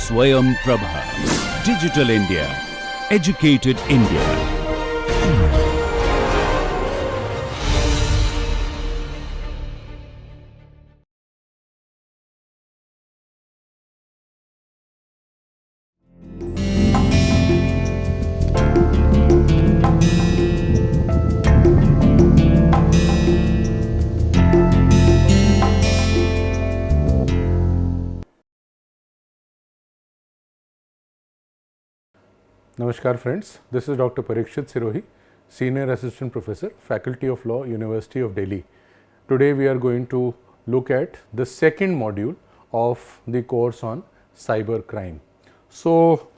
Swayam Prabha. Digital India. Educated India. Namaskar friends, this is Dr. Parikshit Sirohi, Senior Assistant Professor, Faculty of Law, University of Delhi. Today we are going to look at the second module of the course on cybercrime. So,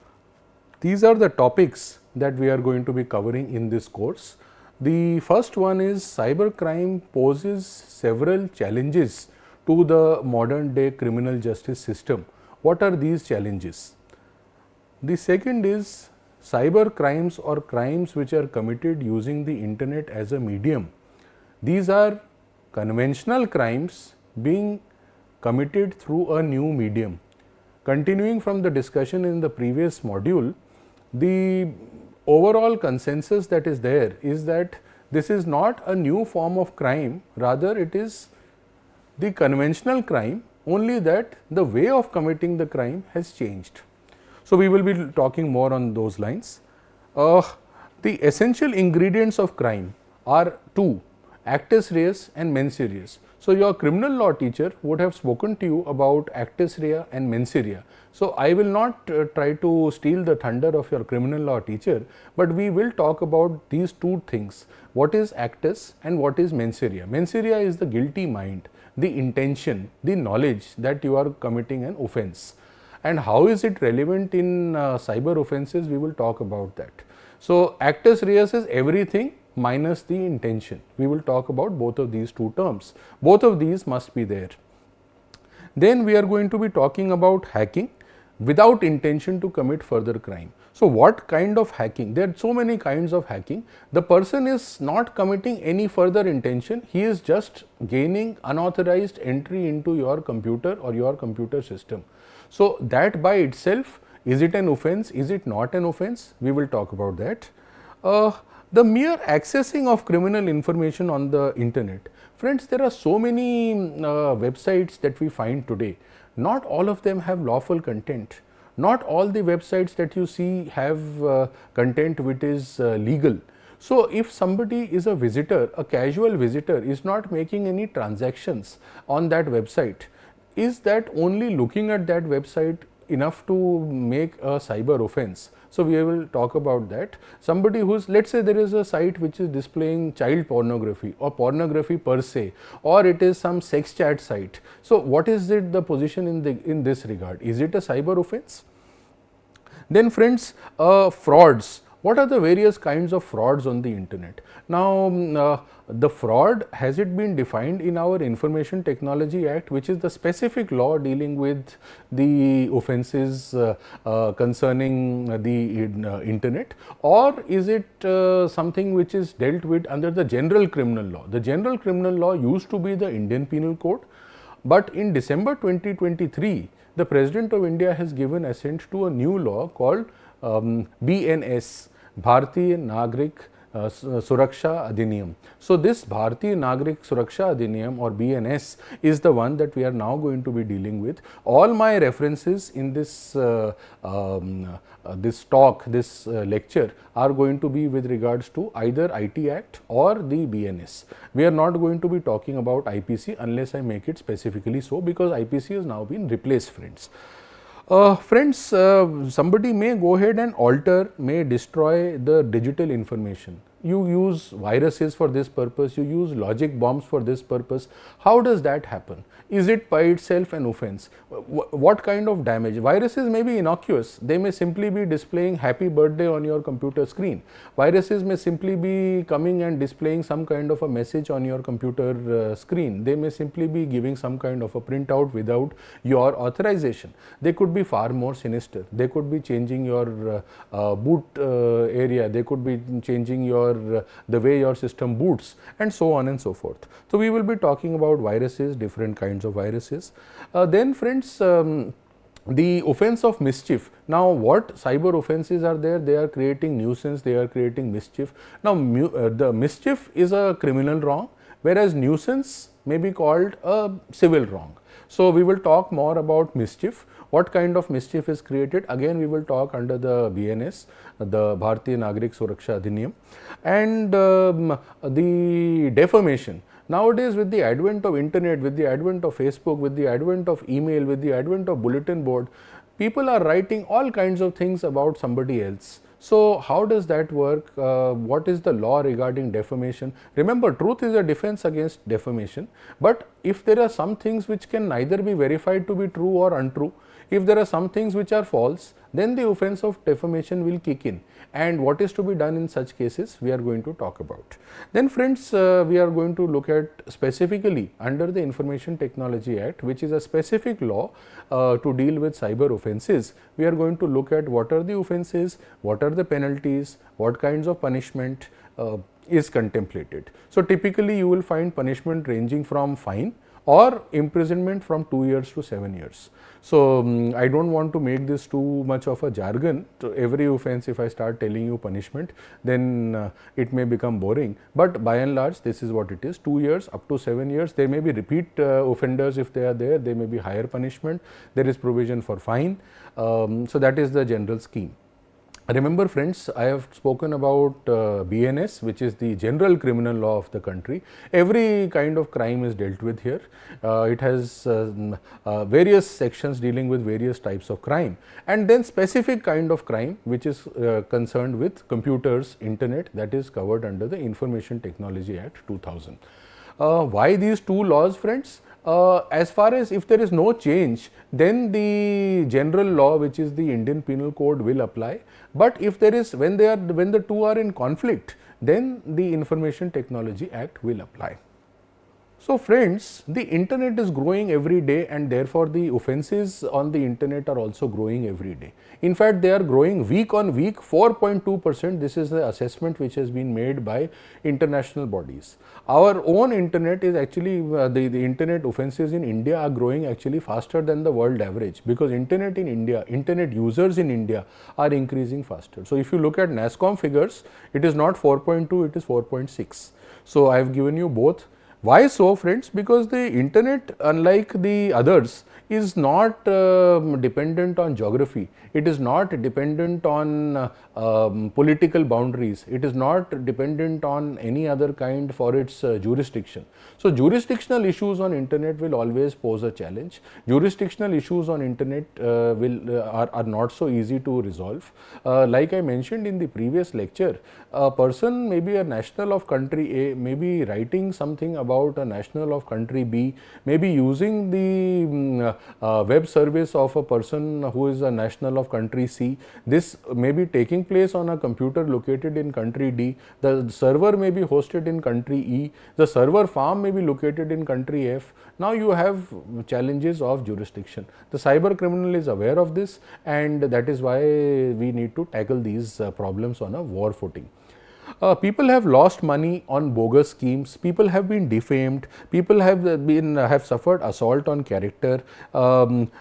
these are the topics that we are going to be covering in this course. The first one is cybercrime poses several challenges to the modern day criminal justice system. What are these challenges? The second is cyber crimes or crimes which are committed using the internet as a medium. These are conventional crimes being committed through a new medium. Continuing from the discussion in the previous module, the overall consensus that is there is that this is not a new form of crime, rather it is the conventional crime, only that the way of committing the crime has changed. So, we will be talking more on those lines. The essential ingredients of crime are two: actus reus and mens rea. So, your criminal law teacher would have spoken to you about actus rea and mens rea. So, I will not try to steal the thunder of your criminal law teacher, but we will talk about these two things: what is actus and what is mens rea. Mens rea is the guilty mind, the intention, the knowledge that you are committing an offence. And how is it relevant in cyber offences? We will talk about that. So, actus reus is everything minus the intention. We will talk about both of these two terms. Both of these must be there. Then we are going to be talking about hacking without intention to commit further crime. So, what kind of hacking? There are so many kinds of hacking. The person is not committing any further intention, he is just gaining unauthorized entry into your computer or your computer system. So, that by itself, is it an offence, is it not an offence? We will talk about that. The mere accessing of criminal information on the internet. Friends, there are so many websites that we find today. Not all of them have lawful content. Not all the websites that you see have content which is legal. So, if somebody is a visitor, a casual visitor is not making any transactions on that website, is that only looking at that website enough to make a cyber offence? So, we will talk about that. Somebody who is, let us say there is a site which is displaying child pornography or pornography per se, or it is some sex chat site. So, what is it the position in this regard? Is it a cyber offence? Then friends, frauds. What are the various kinds of frauds on the internet? Now, the fraud, has it been defined in our Information Technology Act, which is the specific law dealing with the offences concerning the internet, or is it something which is dealt with under the general criminal law? The general criminal law used to be the Indian Penal Code, but in December 2023, the President of India has given assent to a new law called BNS, Bharatiya Nagrik Suraksha Adhiniyam. So, this Bharatiya Nagrik Suraksha Adhiniyam or BNS is the one that we are now going to be dealing with. All my references in this lecture are going to be with regards to either IT Act or the BNS. We are not going to be talking about IPC unless I make it specifically so, because IPC has now been replaced, friends. Friends, somebody may go ahead and alter, may destroy the digital information. You use viruses for this purpose, you use logic bombs for this purpose. How does that happen? Is it by itself an offense? What kind of damage? Viruses may be innocuous. They may simply be displaying happy birthday on your computer screen. Viruses may simply be coming and displaying some kind of a message on your computer screen. They may simply be giving some kind of a printout without your authorization. They could be far more sinister. They could be changing your boot area. They could be changing your the way your system boots, and so on and so forth. So, we will be talking about viruses, different kinds of viruses. Then friends, the offense of mischief. Now, what cyber offenses are there? They are creating nuisance, they are creating mischief. Now, the mischief is a criminal wrong, whereas nuisance may be called a civil wrong. So, we will talk more about mischief. What kind of mischief is created? Again, we will talk under the BNS, the Bharatiya Nagrik Suraksha Adhiniyam, and the defamation. Nowadays, with the advent of internet, with the advent of Facebook, with the advent of email, with the advent of bulletin board, people are writing all kinds of things about somebody else. So, how does that work? What is the law regarding defamation? Remember, truth is a defense against defamation, but if there are some things which can neither be verified to be true or untrue, if there are some things which are false, then the offense of defamation will kick in. And what is to be done in such cases, we are going to talk about. Then friends, we are going to look at specifically under the Information Technology Act, which is a specific law to deal with cyber offenses. We are going to look at what are the offenses, what are the penalties, what kinds of punishment is contemplated. So, typically you will find punishment ranging from fine or imprisonment from 2 years to 7 years. So, I do not want to make this too much of a jargon. To every offense, if I start telling you punishment, then it may become boring, but by and large this is what it is: 2 years up to 7 years. There may be repeat offenders if they are there, may be higher punishment, there is provision for fine. So, that is the general scheme. Remember friends, I have spoken about BNS, which is the general criminal law of the country. Every kind of crime is dealt with here. It has various sections dealing with various types of crime, and then specific kind of crime which is concerned with computers, internet, that is covered under the Information Technology Act 2000. Why these two laws, friends? As far as if there is no change, then the general law, which is the Indian Penal Code, will apply. But if there is, when the two are in conflict, then the Information Technology Act will apply. So friends, the internet is growing every day, and therefore the offenses on the internet are also growing every day. In fact, they are growing week on week, 4.2%. This is the assessment which has been made by international bodies. Our own internet is actually, the internet offenses in India are growing actually faster than the world average, because internet in India, internet users in India are increasing faster. So if you look at NASSCOM figures, it is not 4.2, it is 4.6. So I have given you both. Why so, friends? Because the internet, unlike the others, is not dependent on geography, it is not dependent on political boundaries, it is not dependent on any other kind for its jurisdiction. So, jurisdictional issues on internet will always pose a challenge. Jurisdictional issues on internet are not so easy to resolve. Like I mentioned in the previous lecture, a person may be a national of country A, may be writing something about a national of country B, may be using the web service of a person who is a national of country C. This may be taking place on a computer located in country D. The server may be hosted in country E. The server farm may be located in country F. Now you have challenges of jurisdiction. The cyber criminal is aware of this, and that is why we need to tackle these problems on a war footing. People have lost money on bogus schemes, people have been defamed, people have suffered assault on character.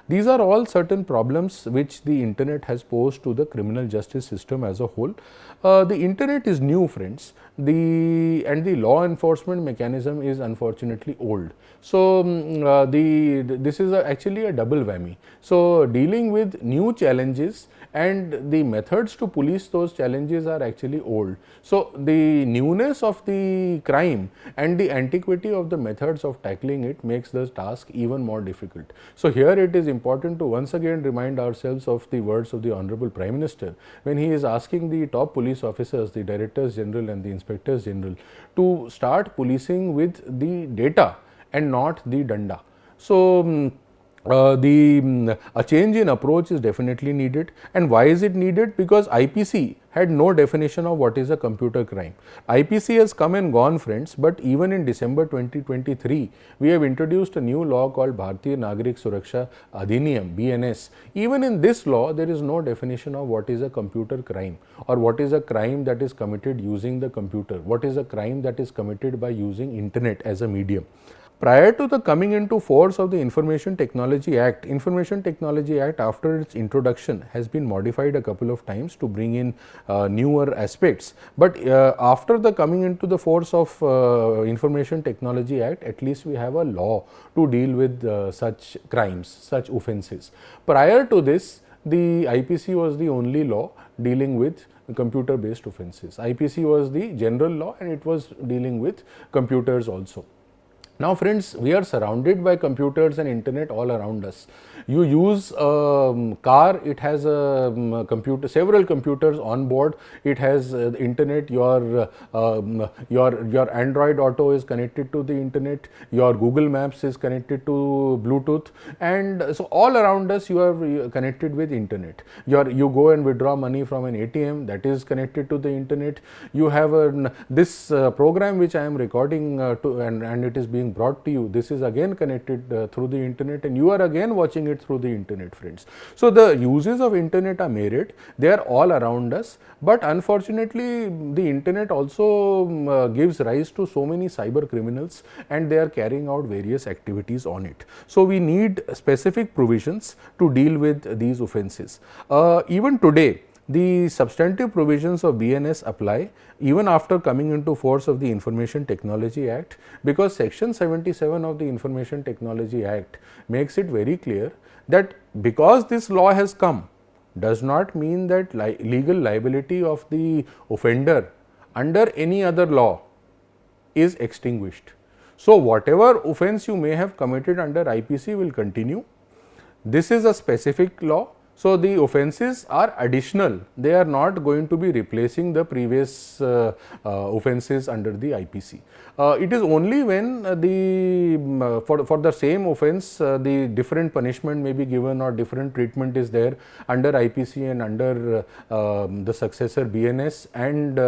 These are all certain problems which the internet has posed to the criminal justice system as a whole. The internet is new, friends, and the law enforcement mechanism is unfortunately old. So, this is actually a double whammy. So, dealing with new challenges and the methods to police those challenges are actually old. So, the newness of the crime and the antiquity of the methods of tackling it makes the task even more difficult. So, here it is important to once again remind ourselves of the words of the Honorable Prime Minister when he is asking the top police officers, the Directors General and the Inspectors General, to start policing with the data and not the danda. So, a change in approach is definitely needed. And why is it needed? Because IPC had no definition of what is a computer crime. IPC has come and gone, friends, but even in December 2023, we have introduced a new law called Bharatiya Nagrik Suraksha Adhiniyam, BNS. Even in this law, there is no definition of what is a computer crime, or what is a crime that is committed using the computer, what is a crime that is committed by using internet as a medium. prior to the coming into force of the Information Technology Act, after its introduction has been modified a couple of times to bring in newer aspects, but after the coming into the force of Information Technology Act, at least we have a law to deal with such crimes, such offences. Prior to this, the IPC was the only law dealing with computer based offences. IPC was the general law and it was dealing with computers also. Now friends, we are surrounded by computers and internet all around us. You use a car, it has a computer, several computers on board, it has internet, your Android Auto is connected to the internet, your Google Maps is connected to Bluetooth, and so all around us you are connected with internet. You go and withdraw money from an ATM, that is connected to the internet. You have this program which I am recording and it is being brought to you, this is again connected through the internet, and you are again watching it through the internet, friends. So the uses of internet are myriad, they are all around us, but unfortunately the internet also gives rise to so many cyber criminals and they are carrying out various activities on it. So we need specific provisions to deal with these offences. Even today, the substantive provisions of BNS apply even after coming into force of the Information Technology Act, because section 77 of the Information Technology Act makes it very clear that because this law has come does not mean that legal liability of the offender under any other law is extinguished. So whatever offence you may have committed under IPC will continue. This is a specific law. So the offences are additional, they are not going to be replacing the previous offences under the IPC. It is only when for the same offence the different punishment may be given or different treatment is there under IPC and under the successor BNS and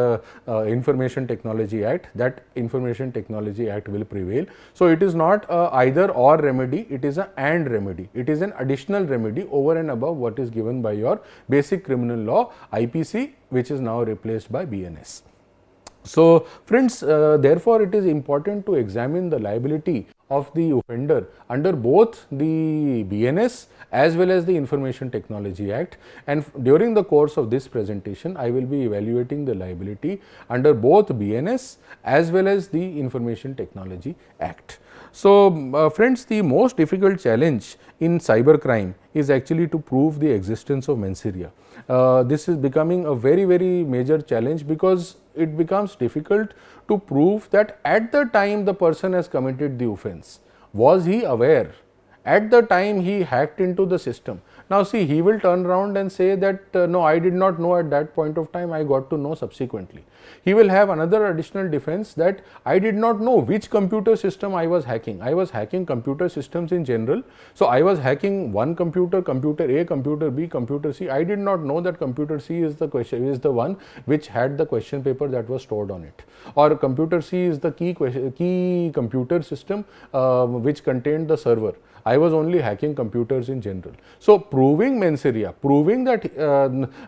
Information Technology Act, that Information Technology Act will prevail. So it is not either or remedy, it is a and remedy, it is an additional remedy over and above what is given by your basic criminal law IPC, which is now replaced by BNS. So friends, therefore it is important to examine the liability of the offender under both the BNS as well as the Information Technology Act, and during the course of this presentation I will be evaluating the liability under both BNS as well as the Information Technology Act. So friends, the most difficult challenge in cybercrime is actually to prove the existence of mens rea. This is becoming a very major challenge because it becomes difficult to prove that at the time the person has committed the offence, was he aware at the time he hacked into the system. Now see, he will turn around and say that no, I did not know at that point of time, I got to know subsequently. He will have another additional defense that I did not know which computer system I was hacking. I was hacking computer systems in general. So I was hacking one computer, computer A, computer B, computer C. I did not know that computer C is the one which had the question paper that was stored on it, or computer C is the key computer system which contained the server. I was only hacking computers in general. So proving mens rea, proving that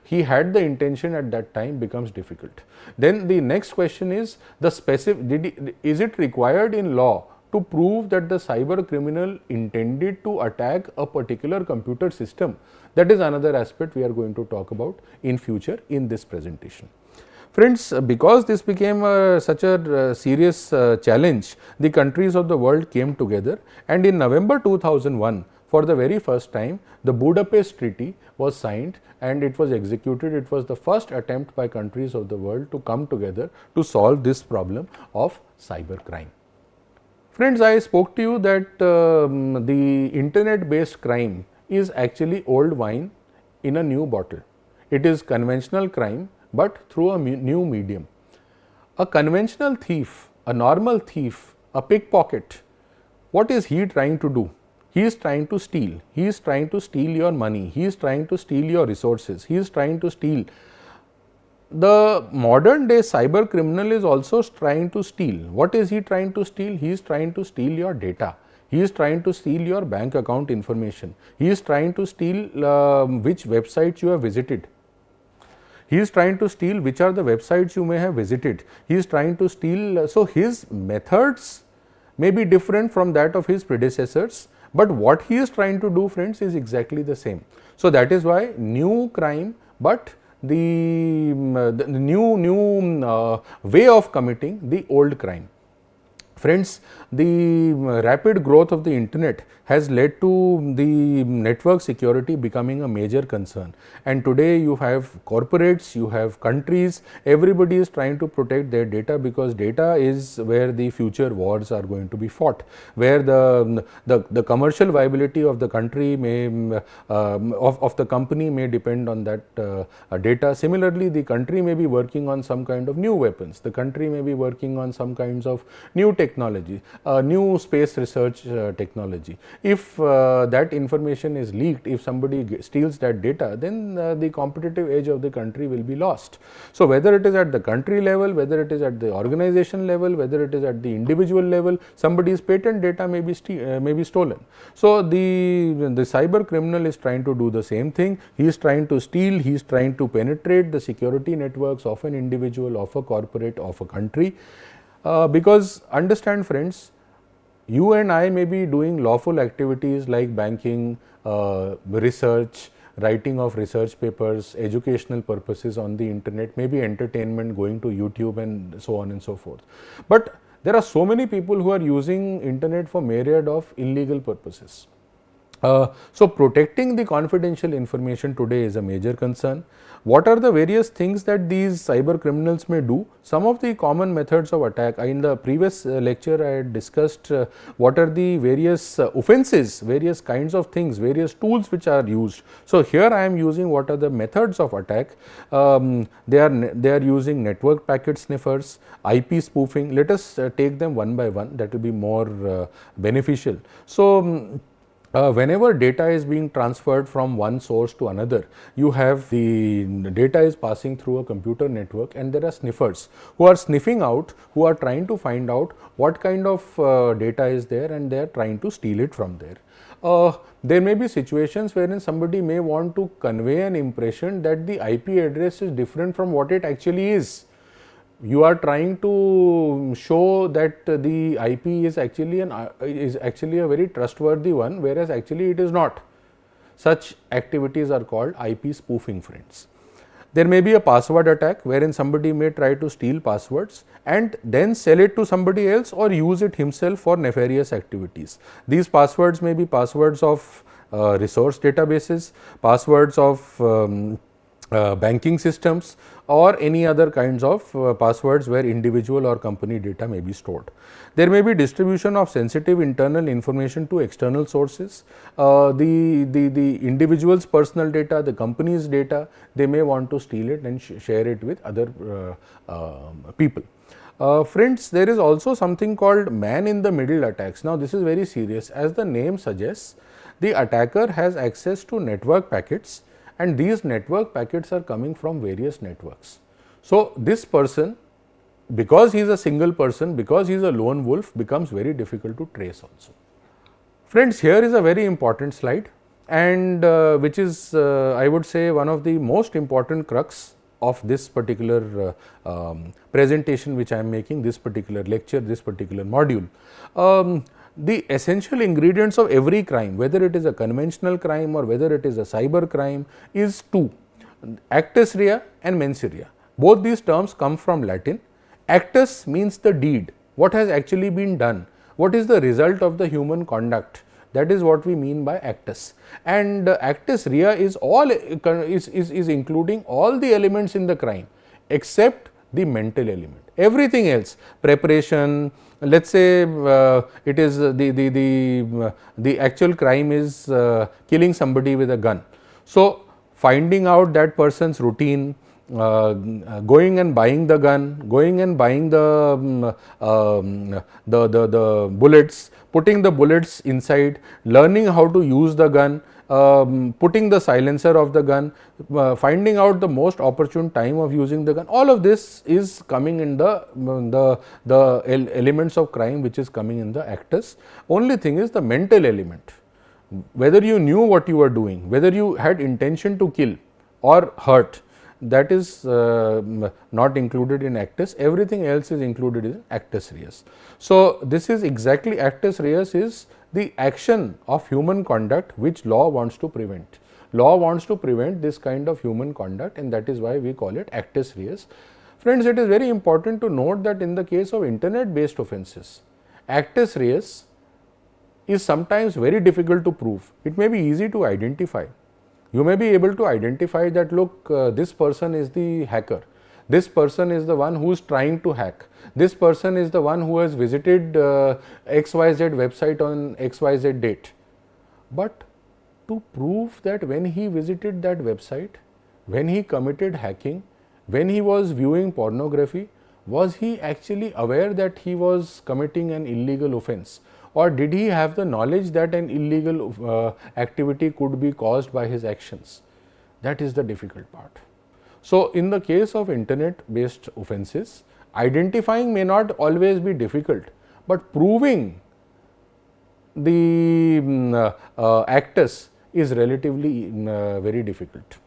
he had the intention at that time becomes difficult. Then the next question is is it required in law to prove that the cyber criminal intended to attack a particular computer system? That is another aspect we are going to talk about in future in this presentation. Friends, because this became such a serious challenge, the countries of the world came together, and in November 2001, for the very first time, the Budapest Treaty was signed and it was executed. It was the first attempt by countries of the world to come together to solve this problem of cybercrime. Friends, I spoke to you that the internet based crime is actually old wine in a new bottle. It is conventional crime, but through a new medium. A conventional thief, a normal thief, a pickpocket, what is he trying to do? He is trying to steal. He is trying to steal your money. He is trying to steal your resources. He is trying to steal. The modern day cyber criminal is also trying to steal. What is he trying to steal? He is trying to steal your data. He is trying to steal your bank account information. He is trying to steal which websites you have visited. He is trying to steal which are the websites you may have visited. He is trying to steal, so his methods may be different from that of his predecessors, but what he is trying to do, friends, is exactly the same. So that is why new crime, but the new way of committing the old crime. Friends, the rapid growth of the internet has led to the network security becoming a major concern, and today you have corporates, you have countries, everybody is trying to protect their data, because data is where the future wars are going to be fought, where the commercial viability of the country may of the company may depend on that data. Similarly, the country may be working on some kind of new weapons, the country may be working on some kinds of new technology, new space research technology. If that information is leaked, if somebody steals that data, then the competitive edge of the country will be lost. So whether it is at the country level, whether it is at the organization level, whether it is at the individual level, somebody's patent data may be stolen. So the cyber criminal is trying to do the same thing. He is trying to steal, he is trying to penetrate the security networks of an individual, of a corporate, of a country. Because understand, friends, you and I may be doing lawful activities like banking, research, writing of research papers, educational purposes on the internet, maybe entertainment, going to YouTube and so on and so forth. But there are so many people who are using internet for myriad of illegal purposes. So protecting the confidential information today is a major concern. What are the various things that these cyber criminals may do? Some of the common methods of attack. In the previous lecture, I had discussed what are the various offenses, various kinds of things, various tools which are used. So here I am using what are the methods of attack. They are using network packet sniffers, IP spoofing. Let us take them one by one. That will be more beneficial. So whenever data is being transferred from one source to another, you have the data is passing through a computer network, and there are sniffers who are sniffing out, who are trying to find out what kind of data is there, and they are trying to steal it from there. There may be situations wherein somebody may want to convey an impression that the IP address is different from what it actually is. You are trying to show that the IP is actually a very trustworthy one, whereas actually it is not. Such activities are called IP spoofing, friends. There may be a password attack wherein somebody may try to steal passwords and then sell it to somebody else or use it himself for nefarious activities. These passwords may be passwords of resource databases, passwords of banking systems, or any other kinds of passwords where individual or company data may be stored. There may be distribution of sensitive internal information to external sources. The individual's personal data, the company's data, they may want to steal it and share it with other people. Friends, there is also something called man in the middle attacks. Now this is very serious. As the name suggests, the attacker has access to network packets, and these network packets are coming from various networks. So this person, because he is a single person, because he is a lone wolf, becomes very difficult to trace also. Friends, here is a very important slide, and which is I would say one of the most important crux of this particular presentation which I am making, this particular lecture, this particular module. The essential ingredients of every crime, whether it is a conventional crime or whether it is a cyber crime, is two: actus rea and mens rea. Both these terms come from Latin. Actus means the deed, what has actually been done, what is the result of the human conduct. That is what we mean by actus. And actus rea is including all the elements in the crime except the mental element. Everything else, preparation, let's say it is the actual crime is killing somebody with a gun. So finding out that person's routine, going and buying the gun, going and buying the bullets, putting the bullets inside, learning how to use the gun, putting the silencer of the gun, finding out the most opportune time of using the gun. All of this is coming in the elements of crime which is coming in the actus. Only thing is the mental element. Whether you knew what you were doing, whether you had intention to kill or hurt, that is not included in actus, everything else is included in actus reus. So, this is exactly actus reus is the action of human conduct which law wants to prevent. Law wants to prevent this kind of human conduct, and that is why we call it actus reus. Friends, it is very important to note that in the case of internet based offences, actus reus is sometimes very difficult to prove. It may be easy to identify. You may be able to identify that, look, this person is the hacker, this person is the one who is trying to hack, this person is the one who has visited XYZ website on XYZ date. But to prove that when he visited that website, when he committed hacking, when he was viewing pornography, was he actually aware that he was committing an illegal offence? Or did he have the knowledge that an illegal activity could be caused by his actions? That is the difficult part. So, in the case of internet based offences, identifying may not always be difficult, but proving the actus is relatively very difficult.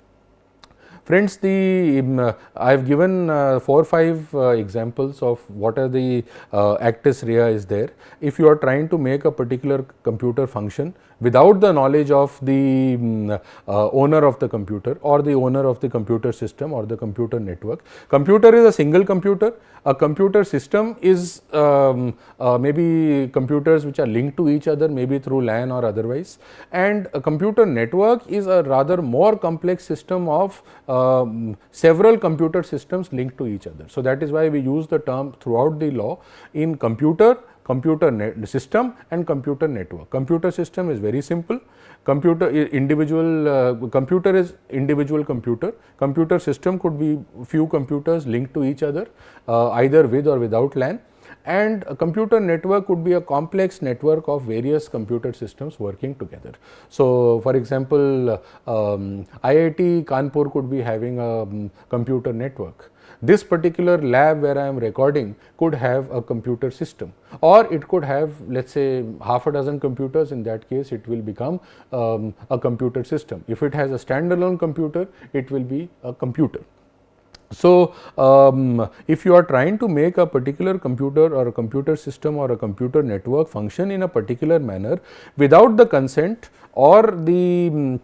Friends, I have given 4 or 5 examples of what are the actus rea is there. If you are trying to make a particular computer function without the knowledge of the owner of the computer or the owner of the computer system or the computer network. Computer is a single computer. A computer system is maybe computers which are linked to each other, maybe through LAN or otherwise, and a computer network is a rather more complex system of several computer systems linked to each other. So, that is why we use the term throughout the law in computer system and computer network. Computer system is very simple. Computer is individual computer. Computer system could be few computers linked to each other either with or without LAN, and a computer network could be a complex network of various computer systems working together. So, for example, IIT Kanpur could be having a computer network. This particular lab where I am recording could have a computer system, or it could have, let us say, half a dozen computers. In that case, it will become a computer system. If it has a standalone computer, it will be a computer. So, if you are trying to make a particular computer or a computer system or a computer network function in a particular manner without the consent or the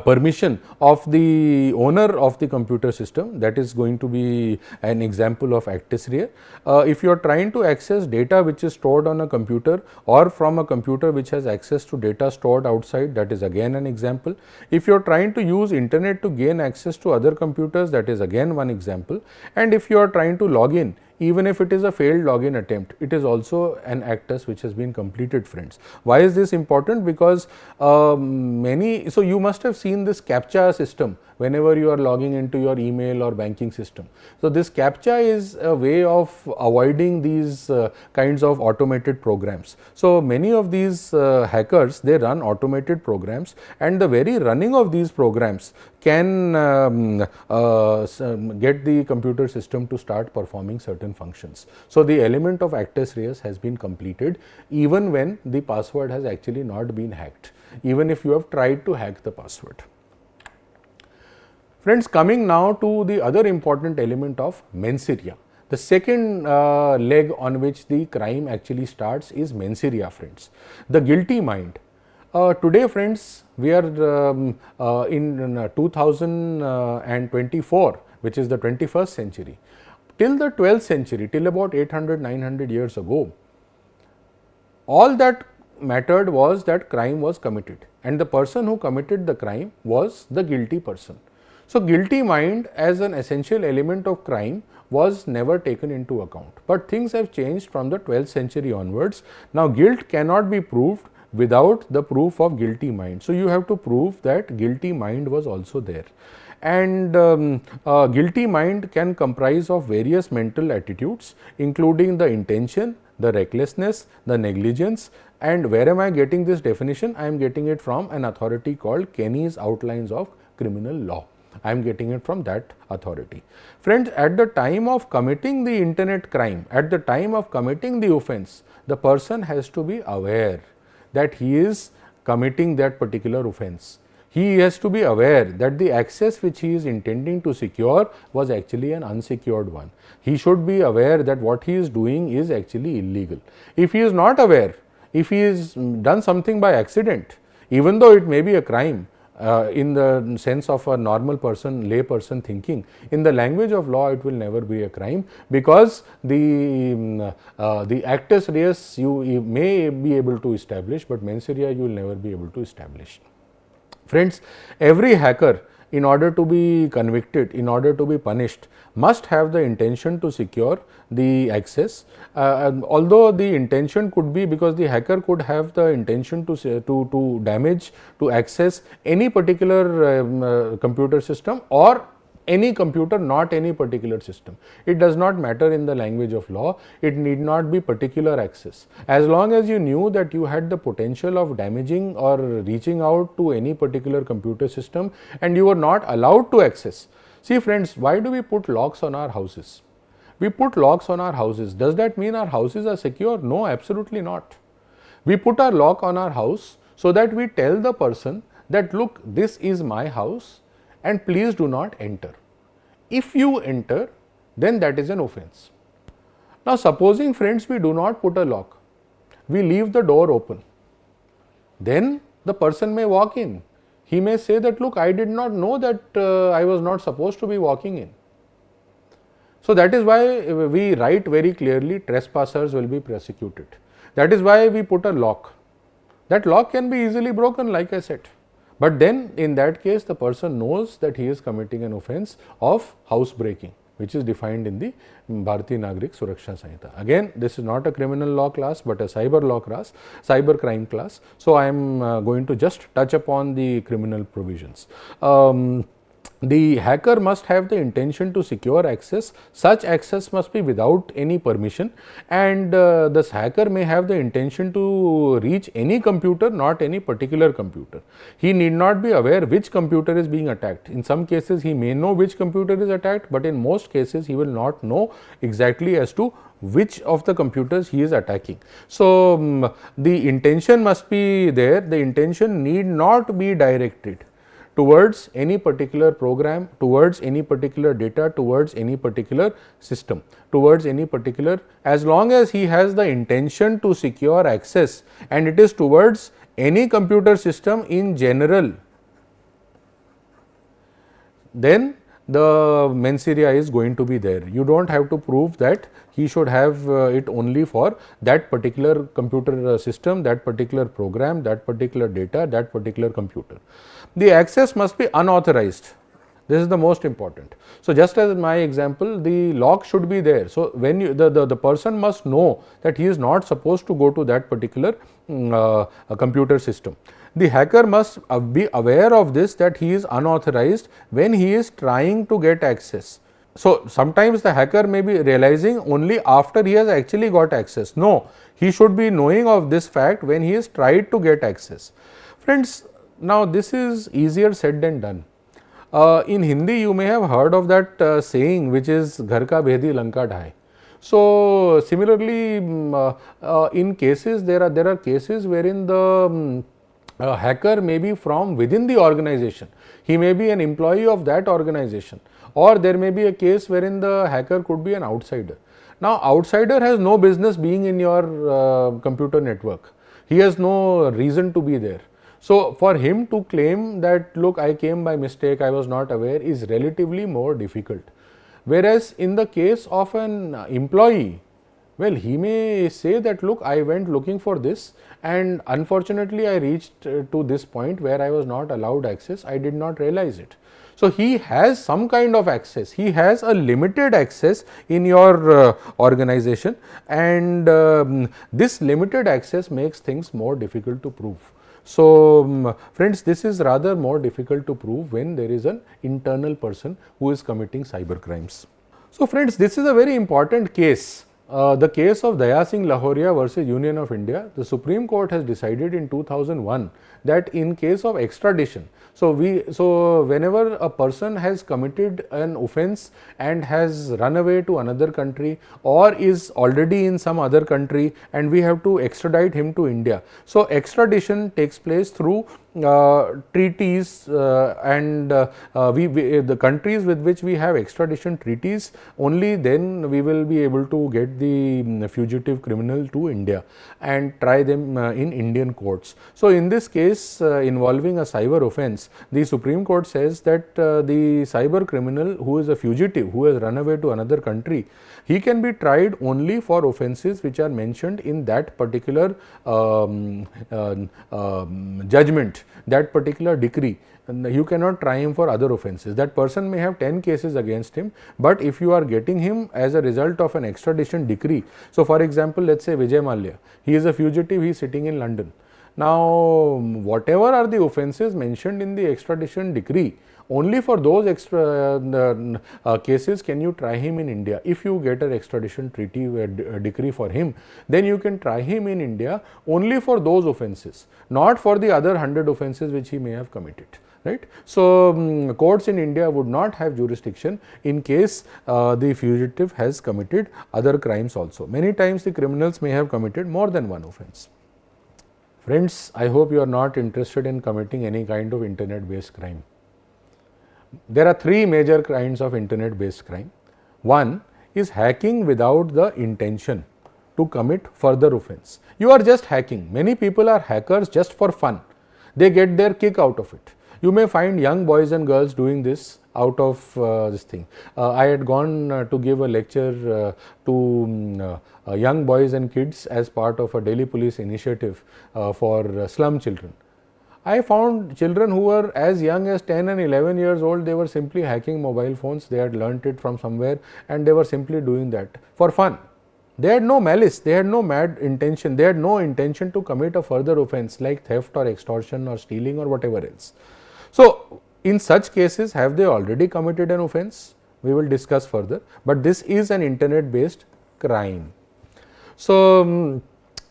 permission of the owner of the computer system, that is going to be an example of actus rea. If you are trying to access data which is stored on a computer or from a computer which has access to data stored outside, that is again an example. If you are trying to use internet to gain access to other computers, that is again one example. And if you are trying to log in, even if it is a failed login attempt, it is also an actus which has been completed, friends. Why is this important? Because so you must have seen this CAPTCHA system whenever you are logging into your email or banking system. So, this CAPTCHA is a way of avoiding these kinds of automated programs. So, many of these hackers, they run automated programs, and the very running of these programs can get the computer system to start performing certain functions. So, the element of actus reus has been completed even when the password has actually not been hacked, even if you have tried to hack the password. Friends, coming now to the other important element of mens rea. The second leg on which the crime actually starts is mens rea, friends. The guilty mind. Today, friends, we are in 2024, which is the 21st century. Till the 12th century, till about 800-900 years ago, all that mattered was that crime was committed, and the person who committed the crime was the guilty person. So, guilty mind as an essential element of crime was never taken into account, but things have changed from the 12th century onwards. Now, guilt cannot be proved without the proof of guilty mind. So, you have to prove that guilty mind was also there, and guilty mind can comprise of various mental attitudes, including the intention, the recklessness, the negligence. And where am I getting this definition? I am getting it from an authority called Kenny's Outlines of Criminal Law. I am getting it from that authority. Friends, at the time of committing the internet crime, at the time of committing the offence, the person has to be aware that he is committing that particular offence. he has to be aware that the access which he is intending to secure was actually an unsecured one. He should be aware that what he is doing is actually illegal. If he is not aware, if he has done something by accident, even though it may be a crime, in the sense of a normal person, lay person thinking, in the language of law it will never be a crime, because the actus reus you may be able to establish, but mens rea you will never be able to establish. Friends, every hacker, in order to be convicted, in order to be punished, must have the intention to secure the access. Although the intention could be, because the hacker could have the intention to damage, to access any particular computer system, or any computer, not any particular system. It does not matter in the language of law. It need not be particular access. As long as you knew that you had the potential of damaging or reaching out to any particular computer system and you were not allowed to access. See friends, why do we put locks on our houses? We put locks on our houses. Does that mean our houses are secure? No, absolutely not. We put our lock on our house so that we tell the person that, look, this is my house and please do not enter. If you enter, then that is an offense. Now, supposing friends, we do not put a lock, we leave the door open, then the person may walk in. He may say that, look, I did not know that I was not supposed to be walking in. So, that is why we write very clearly, trespassers will be prosecuted. That is why we put a lock. That lock can be easily broken, like I said. But then in that case, the person knows that he is committing an offense of house breaking, which is defined in the Bharatiya Nagrik Suraksha Samhita. Again, this is not a criminal law class, but a cyber law class, cyber crime class. So, I am going to just touch upon the criminal provisions. The hacker must have the intention to secure access. Such access must be without any permission, and this hacker may have the intention to reach any computer, not any particular computer. He need not be aware which computer is being attacked. In some cases, he may know which computer is attacked, but in most cases, he will not know exactly as to which of the computers he is attacking. So, the intention must be there. The intention need not be directed towards any particular program, towards any particular data, towards any particular system, towards any particular, as long as he has the intention to secure access and it is towards any computer system in general, then the mens rea is going to be there. You do not have to prove that he should have it only for that particular computer system, that particular program, that particular data, that particular computer. The access must be unauthorized. This is the most important. So, just as in my example, the lock should be there. So, when you, the person must know that he is not supposed to go to that particular computer system. The hacker must be aware of this, that he is unauthorized when he is trying to get access. So, sometimes the hacker may be realizing only after he has actually got access. No, he should be knowing of this fact when he has tried to get access. Friends, now this is easier said than done. In Hindi, you may have heard of that saying, which is "Ghar ka bhedi lanka dhai." So, similarly, in cases there are cases wherein the hacker may be from within the organization. He may be an employee of that organization, or there may be a case wherein the hacker could be an outsider. Now, outsider has no business being in your computer network. He has no reason to be there. So, for him to claim that, look, I came by mistake, I was not aware, is relatively more difficult. Whereas, in the case of an employee, well, he may say that, look, I went looking for this and unfortunately I reached to this point where I was not allowed access, I did not realize it. So, he has some kind of access, he has a limited access in your organization, and this limited access makes things more difficult to prove. So, friends, this is rather more difficult to prove when there is an internal person who is committing cyber crimes. So, friends, this is a very important case. The case of Daya Singh Lahoria versus Union of India. The Supreme Court has decided in 2001 that in case of extradition, so whenever a person has committed an offence and has run away to another country or is already in some other country and we have to extradite him to India. So extradition takes place through treaties and the countries with which we have extradition treaties, only then we will be able to get the fugitive criminal to India and try them in Indian courts. So in this case involving a cyber offence, the Supreme Court says that the cyber criminal who is a fugitive, who has run away to another country, he can be tried only for offences which are mentioned in that particular judgment, that particular decree. You cannot try him for other offences. That person may have 10 cases against him, but if you are getting him as a result of an extradition decree, so for example, let us say Vijay Mallya, he is a fugitive, he is sitting in London. Now, whatever are the offences mentioned in the extradition decree, only for those cases can you try him in India. If you get an extradition treaty decree for him, then you can try him in India only for those offences, not for the other 100 offences which he may have committed. Right. So, courts in India would not have jurisdiction in case the fugitive has committed other crimes also. Many times the criminals may have committed more than one offence. Friends, I hope you are not interested in committing any kind of internet based crime. There are three major kinds of internet based crime. One is hacking without the intention to commit further offence. You are just hacking. Many people are hackers just for fun. They get their kick out of it. You may find young boys and girls doing this out of this thing. I had gone to give a lecture to young boys and kids as part of a Delhi police initiative for slum children. I found children who were as young as 10 and 11 years old, they were simply hacking mobile phones. They had learnt it from somewhere and they were simply doing that for fun. They had no malice, they had no mad intention, they had no intention to commit a further offence like theft or extortion or stealing or whatever else. So, in such cases, have they already committed an offence? We will discuss further, but this is an internet based crime. So,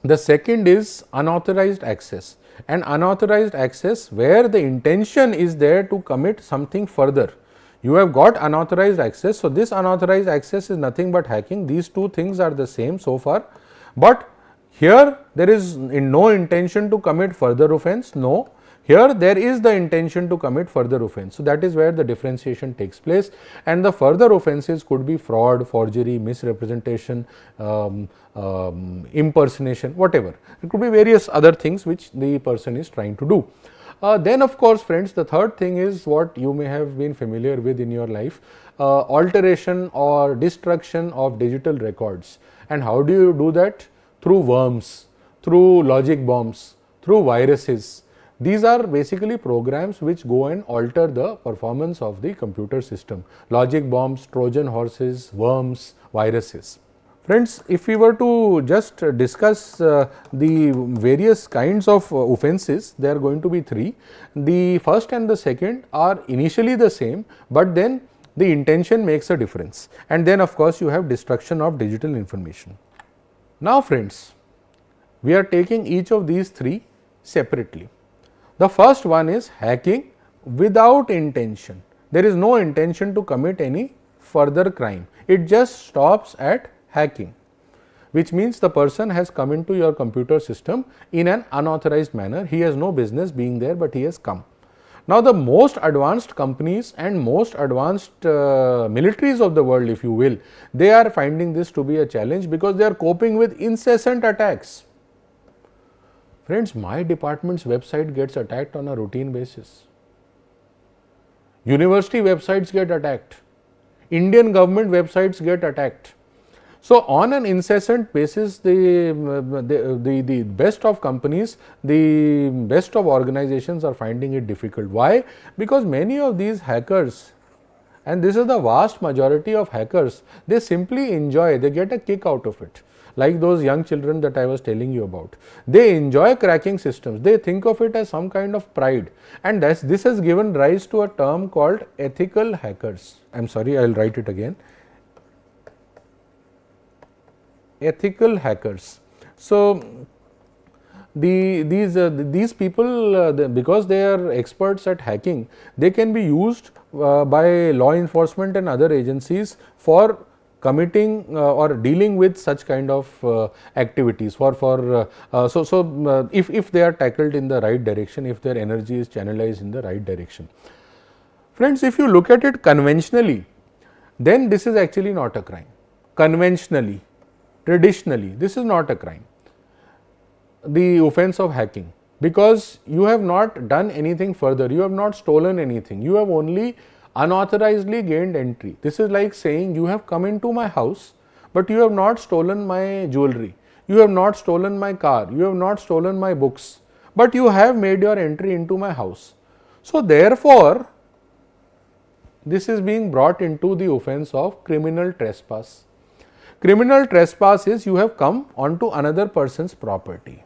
the second is unauthorized access, and unauthorized access where the intention is there to commit something further. You have got unauthorized access, so this unauthorized access is nothing but hacking. These two things are the same so far, but here there is no intention to commit further offence, no. Here there is the intention to commit further offence. So, that is where the differentiation takes place, and the further offences could be fraud, forgery, misrepresentation, impersonation, whatever. It could be various other things which the person is trying to do. Then of course, friends, the third thing is what you may have been familiar with in your life, alteration or destruction of digital records. And how do you do that? Through worms, through logic bombs, through viruses. These are basically programs which go and alter the performance of the computer system. Logic bombs, Trojan horses, worms, viruses. Friends, if we were to just discuss the various kinds of offences, there are going to be three. The first and the second are initially the same, but then the intention makes a difference. And then of course, you have destruction of digital information. Now friends, we are taking each of these three separately. The first one is hacking without intention. There is no intention to commit any further crime. It just stops at hacking, which means the person has come into your computer system in an unauthorized manner. He has no business being there, but he has come. Now, the most advanced companies and most advanced militaries of the world, if you will, they are finding this to be a challenge because they are coping with incessant attacks. Friends, my department's website gets attacked on a routine basis. University websites get attacked. Indian government websites get attacked. So, on an incessant basis, the best of companies, the best of organizations are finding it difficult. Why? Because many of these hackers, and this is the vast majority of hackers, they simply enjoy, they get a kick out of it. Like those young children that I was telling you about. They enjoy cracking systems. They think of it as some kind of pride. And this has given rise to a term called ethical hackers. I am sorry, I will write it again. Ethical hackers. So, these people, because they are experts at hacking, they can be used by law enforcement and other agencies for committing or dealing with such kind of activities. If they are tackled in the right direction, if their energy is channelized in the right direction. Friends, if you look at it conventionally, then this is actually not a crime. Conventionally, traditionally, this is not a crime, the offense of hacking, because you have not done anything further, you have not stolen anything, you have only unauthorizedly gained entry. This is like saying you have come into my house, but you have not stolen my jewelry, you have not stolen my car, you have not stolen my books, but you have made your entry into my house. So therefore, this is being brought into the offense of criminal trespass. Criminal trespass is you have come onto another person's property.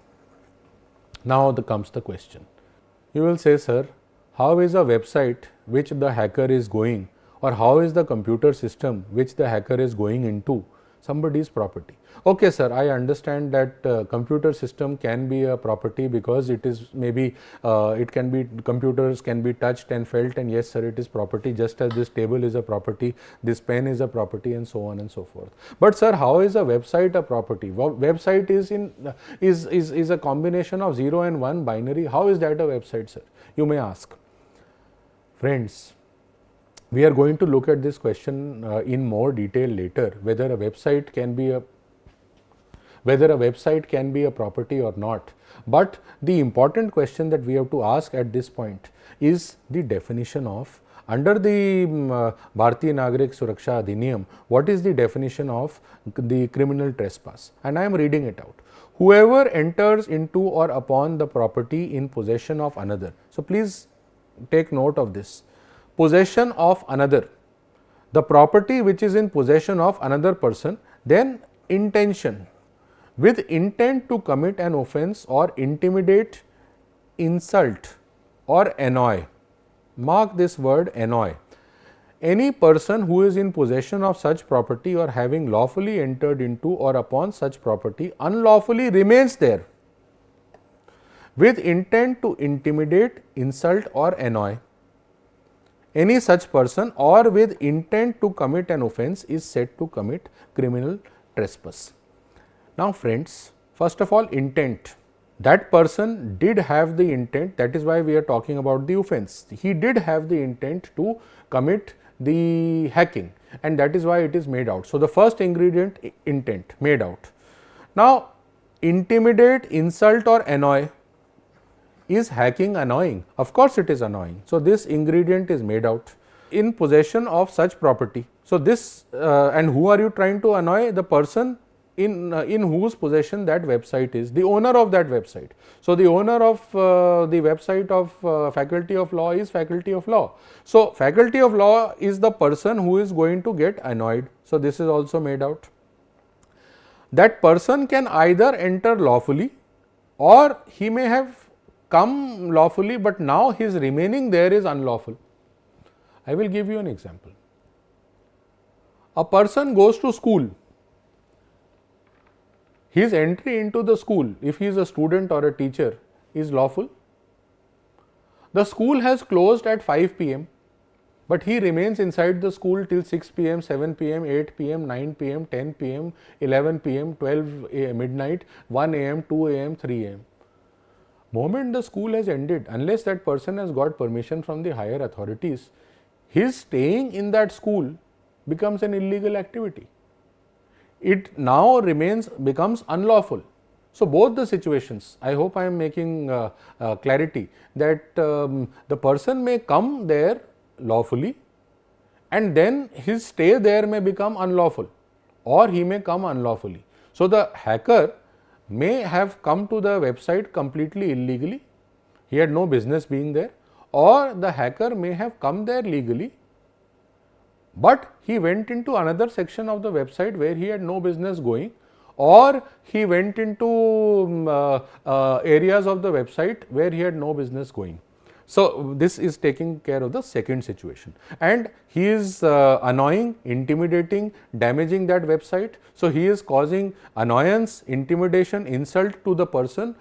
Now comes the question. You will say, sir, how is a website which the hacker is going, or how is the computer system which the hacker is going into somebody's property? Okay, sir, I understand that computer system can be a property because it is maybe it can be, computers can be touched and felt, and yes sir, it is property, just as this table is a property, this pen is a property, and so on and so forth. But sir, how is a website a property? Website is a combination of 0 and 1 binary. How is that a website, sir? You may ask. Friends, we are going to look at this question in more detail later, whether a website can be a property or not. But the important question that we have to ask at this point is the definition of, under the Bharatiya Nagarik Suraksha Adhiniyam, what is the definition of the criminal trespass? And I am reading it out. Whoever enters into or upon the property in possession of another. So please take note of this. Possession of another, the property which is in possession of another person, then intention, with intent to commit an offense or intimidate, insult or annoy. Mark this word, annoy. Any person who is in possession of such property or having lawfully entered into or upon such property unlawfully remains there with intent to intimidate, insult or annoy any such person, or with intent to commit an offense, is said to commit criminal trespass. Now friends, first of all, intent. That person did have the intent, that is why we are talking about the offense. He did have the intent to commit the hacking, and that is why it is made out. So the first ingredient, intent, made out. Now intimidate, insult or annoy. Is hacking annoying? Of course it is annoying. So this ingredient is made out. In possession of such property. So this and who are you trying to annoy? The person in whose possession that website is, the owner of that website. So the owner of the website of Faculty of Law is Faculty of Law. So Faculty of Law is the person who is going to get annoyed. So this is also made out. That person can either enter lawfully, or he may have come lawfully, but now his remaining there is unlawful. I will give you an example. A person goes to school. His entry into the school, if he is a student or a teacher, is lawful. The school has closed at 5 p.m, but he remains inside the school till 6 p.m, 7 p.m, 8 p.m, 9 p.m, 10 p.m, 11 p.m, 12 midnight, 1 a.m, 2 a.m, 3 a.m. Moment the school has ended, unless that person has got permission from the higher authorities, his staying in that school becomes an illegal activity. It now becomes unlawful. So both the situations, I hope I am making clarity that the person may come there lawfully, and then his stay there may become unlawful, or he may come unlawfully. So the hacker may have come to the website completely illegally, he had no business being there, or the hacker may have come there legally, but he went into another section of the website where he had no business going, or he went into areas of the website where he had no business going. So this is taking care of the second situation, and he is annoying, intimidating, damaging that website. So he is causing annoyance, intimidation, insult to the person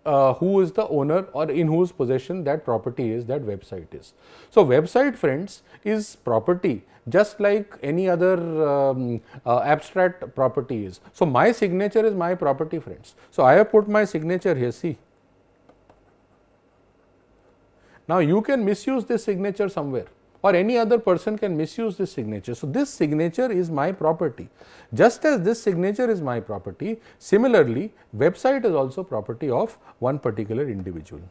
who is the owner or in whose possession that property is, that website is. So, website, friends, is property just like any other abstract property is. So, my signature is my property, friends. So, I have put my signature here, see. Now, you can misuse this signature somewhere, or any other person can misuse this signature. So, this signature is my property. Just as this signature is my property, similarly, website is also property of one particular individual.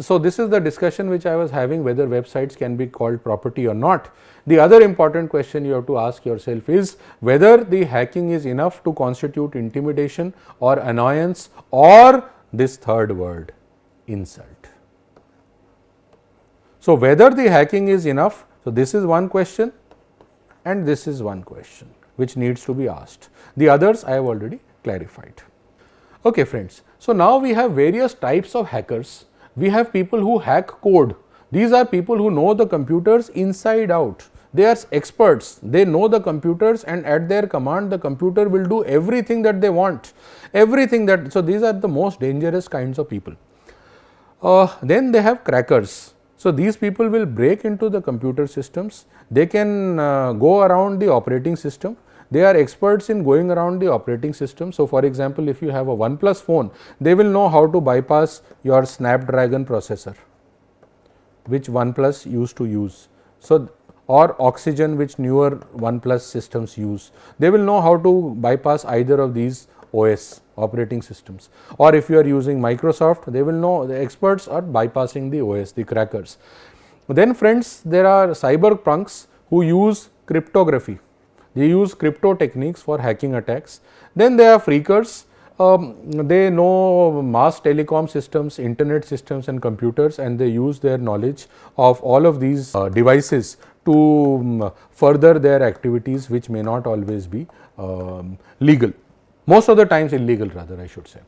So, this is the discussion which I was having, whether websites can be called property or not. The other important question you have to ask yourself is whether the hacking is enough to constitute intimidation or annoyance, or this third word, insult. So, whether the hacking is enough, so this is one question and this is one question which needs to be asked. The others I have already clarified. Okay, friends. So, now we have various types of hackers. We have people who hack code. These are people who know the computers inside out. They are experts. They know the computers, and at their command the computer will do everything that they want. Everything that, so these are the most dangerous kinds of people. Then they have crackers. So, these people will break into the computer systems. They can go around the operating system. They are experts in going around the operating system. So, for example, if you have a OnePlus phone, they will know how to bypass your Snapdragon processor, which OnePlus used to use. So, or Oxygen, which newer OnePlus systems use. They will know how to bypass either of these OS, operating systems. Or if you are using Microsoft, they will know, the experts are bypassing the OS, the crackers. Then, friends, there are cyber punks who use cryptography. They use crypto techniques for hacking attacks. Then there are freakers. They know mass telecom systems, internet systems and computers, and they use their knowledge of all of these devices to further their activities, which may not always be legal. Most of the times illegal, rather, I should say.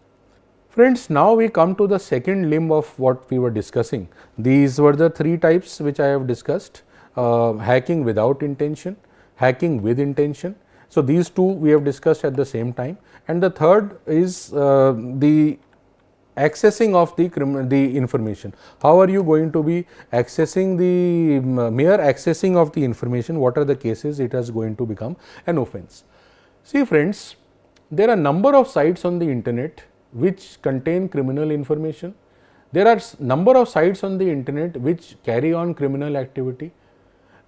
Friends, now we come to the second limb of what we were discussing. These were the three types which I have discussed: hacking without intention, hacking with intention. So, these two we have discussed at the same time, and the third is the accessing of the information. How are you going to be accessing the mere accessing of the information? What are the cases it is going to become an offense? See, friends, there are number of sites on the internet which contain criminal information. There are number of sites on the internet which carry on criminal activity.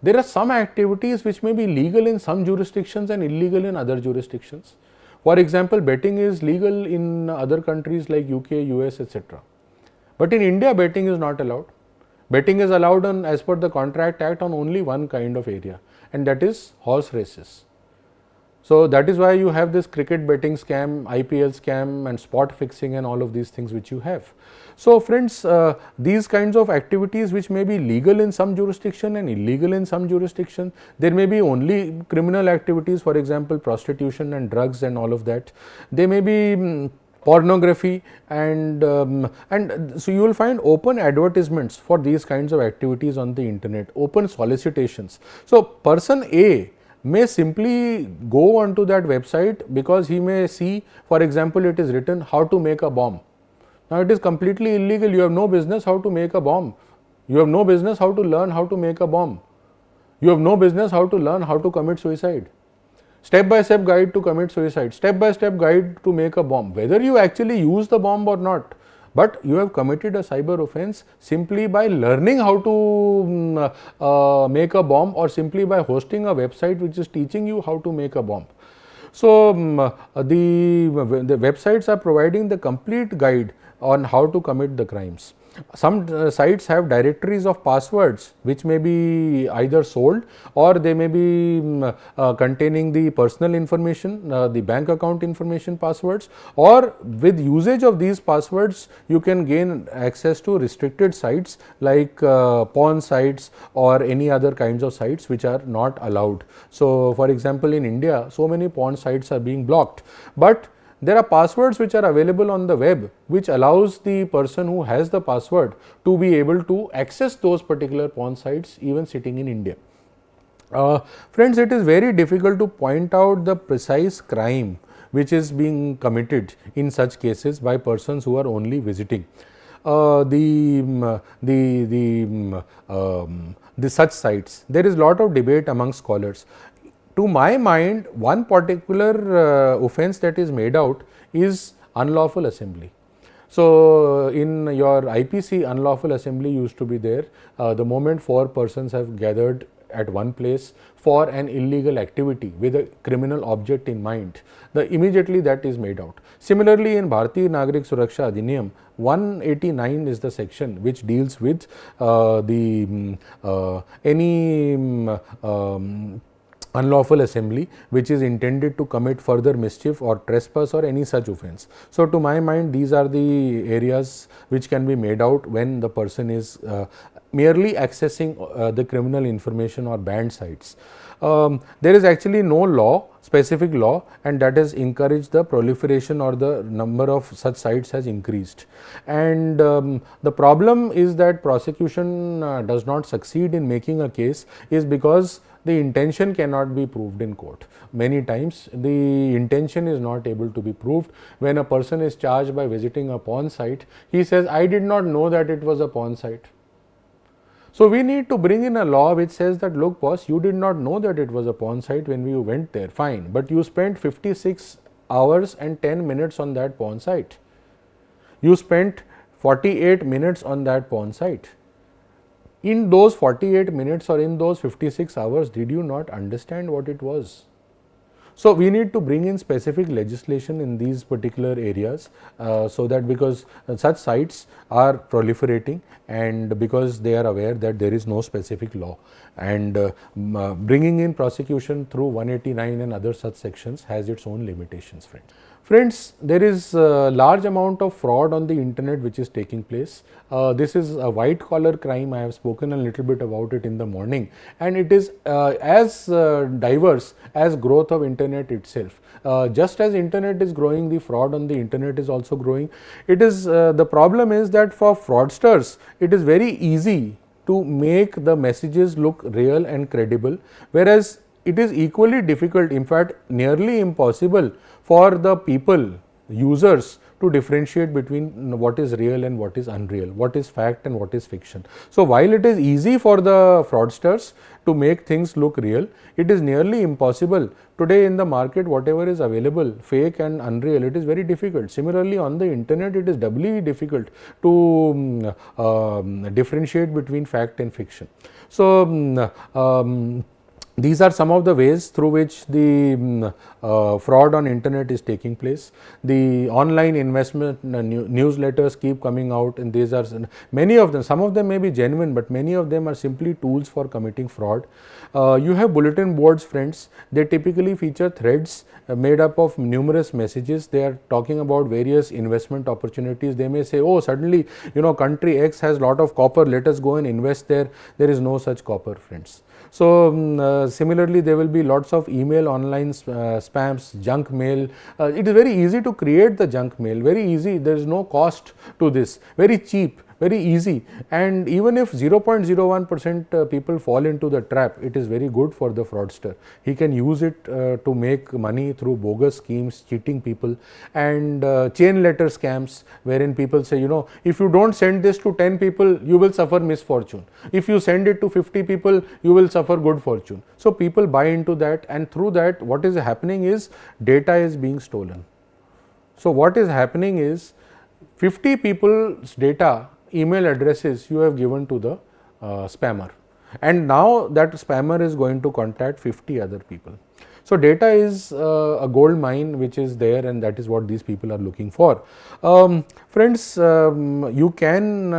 There are some activities which may be legal in some jurisdictions and illegal in other jurisdictions. For example, betting is legal in other countries like UK, US, etc. But in India, betting is not allowed. Betting is allowed on, as per the Contract Act, on only one kind of area, and that is horse races. So, that is why you have this cricket betting scam, IPL scam and spot fixing and all of these things which you have. So, friends, these kinds of activities which may be legal in some jurisdiction and illegal in some jurisdiction, there may be only criminal activities, for example, prostitution and drugs and all of that. They may be pornography, and so you will find open advertisements for these kinds of activities on the internet, open solicitations. So, person A may simply go onto that website because he may see, for example, it is written how to make a bomb. Now, it is completely illegal. You have no business how to make a bomb. You have no business how to learn how to make a bomb. You have no business how to learn how to commit suicide. Step by step guide to commit suicide, step by step guide to make a bomb, whether you actually use the bomb or not. But you have committed a cyber offense simply by learning how to make a bomb, or simply by hosting a website which is teaching you how to make a bomb. So, the websites are providing the complete guide on how to commit the crimes. Some sites have directories of passwords which may be either sold, or they may be containing the personal information, the bank account information passwords, or with usage of these passwords you can gain access to restricted sites like porn sites or any other kinds of sites which are not allowed. So, for example, in India so many porn sites are being blocked, but there are passwords which are available on the web which allows the person who has the password to be able to access those particular porn sites even sitting in India. Friends, it is very difficult to point out the precise crime which is being committed in such cases by persons who are only visiting the such sites. There is lot of debate among scholars. To my mind, one particular offence that is made out is unlawful assembly. So, in your IPC, unlawful assembly used to be there. The moment 4 persons have gathered at one place for an illegal activity with a criminal object in mind, immediately that is made out. Similarly, in Bharatiya Nagarik Suraksha Adhiniyam, 189 is the section which deals with any unlawful assembly which is intended to commit further mischief or trespass or any such offence. So, to my mind, these are the areas which can be made out when the person is merely accessing the criminal information or banned sites. There is actually no law, specific law, and that has encouraged the proliferation, or the number of such sites has increased. And the problem is that prosecution does not succeed in making a case is because the intention cannot be proved in court. Many times the intention is not able to be proved. When a person is charged by visiting a pawn site, he says, I did not know that it was a pawn site. So, we need to bring in a law which says that, look boss, you did not know that it was a pawn site when you went there, fine, but you spent 56 hours and 10 minutes on that pawn site. You spent 48 minutes on that pawn site. In those 48 minutes or in those 56 hours, did you not understand what it was? So, we need to bring in specific legislation in these particular areas, so that, because such sites are proliferating and because they are aware that there is no specific law, and bringing in prosecution through 189 and other such sections has its own limitations, friends. Friends, there is a large amount of fraud on the internet which is taking place. This is a white collar crime. I have spoken a little bit about it in the morning, and it is as diverse as growth of internet itself. Just as internet is growing, the fraud on the internet is also growing. It is the problem is that for fraudsters, it is very easy to make the messages look real and credible, whereas it is equally difficult, in fact nearly impossible, for the people, users, to differentiate between what is real and what is unreal, what is fact and what is fiction. So, while it is easy for the fraudsters to make things look real, it is nearly impossible. Today in the market, whatever is available, fake and unreal, it is very difficult. Similarly, on the internet, it is doubly difficult to differentiate between fact and fiction. So, these are some of the ways through which the fraud on internet is taking place. The online investment newsletters keep coming out, and these are many of them. Some of them may be genuine, but many of them are simply tools for committing fraud. You have bulletin boards, friends. They typically feature threads made up of numerous messages. They are talking about various investment opportunities. They may say, oh, suddenly, country X has lot of copper, let us go and invest there. There is no such copper, friends. So, similarly, there will be lots of email online spams, junk mail. It is very easy to create the junk mail, very easy. There is no cost to this, very cheap, very easy. And even if 0.01% people fall into the trap, it is very good for the fraudster. He can use it to make money through bogus schemes, cheating people, and chain letter scams, wherein people say, if you don't send this to 10 people, you will suffer misfortune. If you send it to 50 people, you will suffer good fortune. So, people buy into that, and through that, what is happening is data is being stolen. So, what is happening is 50 people's data, email addresses you have given to the spammer, and now that spammer is going to contact 50 other people. So, data is a gold mine which is there, and that is what these people are looking for. Friends, you can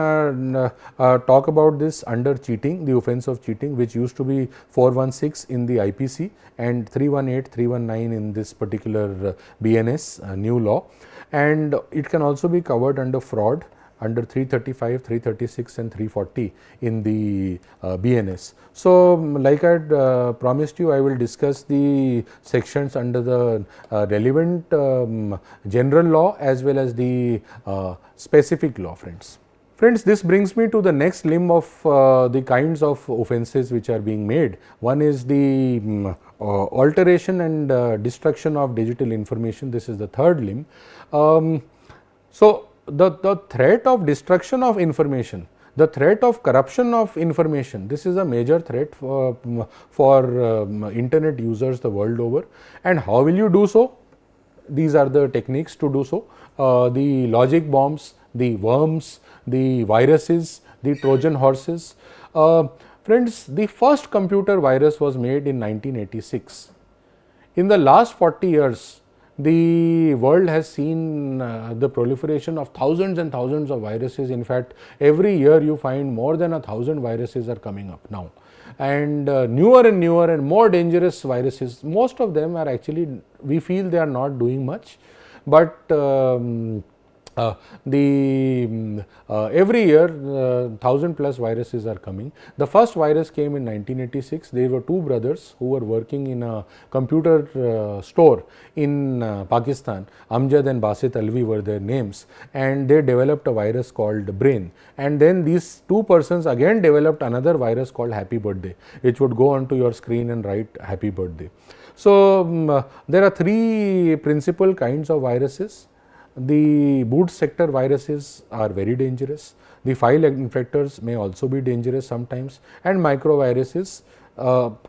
talk about this under cheating, the offence of cheating, which used to be 416 in the IPC and 318, 319 in this particular BNS new law, and it can also be covered under fraud under 335, 336 and 340 in the BNS. So, like I had promised you, I will discuss the sections under the relevant general law as well as the specific law, friends. Friends, this brings me to the next limb of the kinds of offences which are being made. One is the alteration and destruction of digital information. This is the third limb. So, the threat of destruction of information, the threat of corruption of information, this is a major threat for internet users the world over. And how will you do so? These are the techniques to do so. The logic bombs, the worms, the viruses, the Trojan horses. Friends, the first computer virus was made in 1986. In the last 40 years, the world has seen the proliferation of thousands and thousands of viruses. In fact, every year you find more than 1,000 viruses are coming up now. And newer and more dangerous viruses, most of them are actually, we feel they are not doing much, but every year 1,000 plus viruses are coming. The first virus came in 1986. They were two brothers who were working in a computer store in Pakistan. Amjad and Basit Alvi were their names, and they developed a virus called Brain. And then these two persons again developed another virus called Happy Birthday, which would go onto your screen and write Happy Birthday. So there are three principal kinds of viruses. The boot sector viruses are very dangerous. The file infectors may also be dangerous sometimes, and microviruses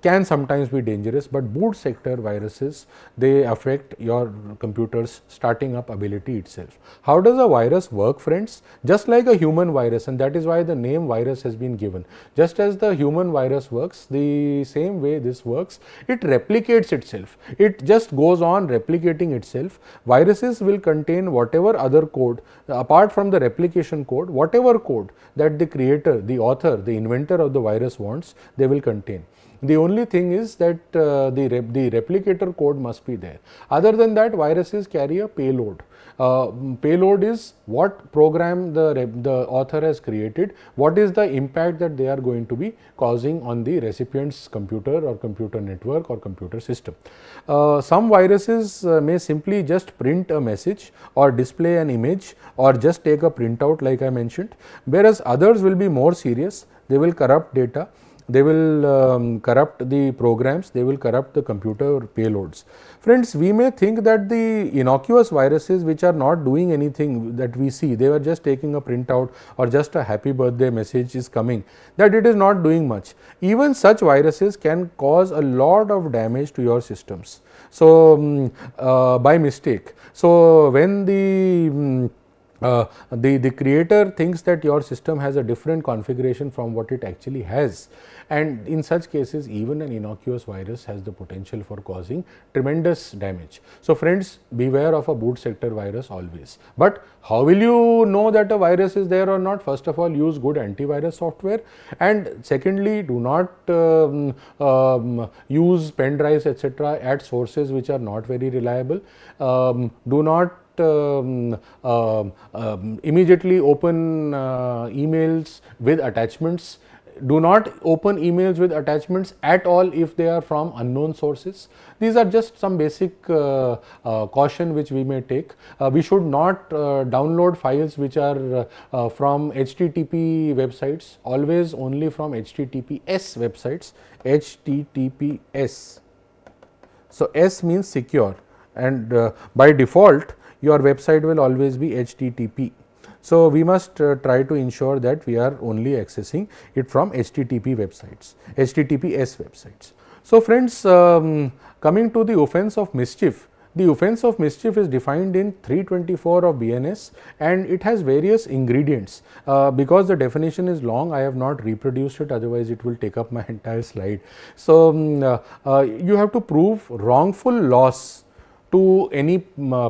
can sometimes be dangerous, but boot sector viruses, they affect your computer's starting up ability itself. How does a virus work, friends? Just like a human virus, and that is why the name virus has been given. Just as the human virus works, the same way this works, it replicates itself. It just goes on replicating itself. Viruses will contain whatever other code, apart from the replication code, whatever code that the creator, the author, the inventor of the virus wants, they will contain. The only thing is that the replicator code must be there. Other than that, viruses carry a payload. Payload is what program the author has created, what is the impact that they are going to be causing on the recipient's computer or computer network or computer system. Some viruses may simply just print a message or display an image or just take a printout like I mentioned, whereas others will be more serious. They will corrupt data. They will corrupt the programs, they will corrupt the computer payloads. Friends, we may think that the innocuous viruses which are not doing anything that we see, they were just taking a printout or just a happy birthday message is coming, that it is not doing much. Even such viruses can cause a lot of damage to your systems. So, by mistake. So, when the creator thinks that your system has a different configuration from what it actually has, and in such cases even an innocuous virus has the potential for causing tremendous damage. So, friends, beware of a boot sector virus always. But how will you know that a virus is there or not? First of all, use good antivirus software, and secondly, do not use pen drives etc. at sources which are not very reliable. Do not immediately open emails with attachments. Do not open emails with attachments at all if they are from unknown sources. These are just some basic caution which we may take. We should not download files which are from HTTP websites, always only from HTTPS websites, HTTPS. So, S means secure, and by default your website will always be HTTP. So, we must try to ensure that we are only accessing it from HTTP websites, HTTPS websites. So, friends, coming to the offense of mischief. The offense of mischief is defined in 324 of BNS, and it has various ingredients. Because the definition is long, I have not reproduced it, otherwise it will take up my entire slide. So, you have to prove wrongful loss to any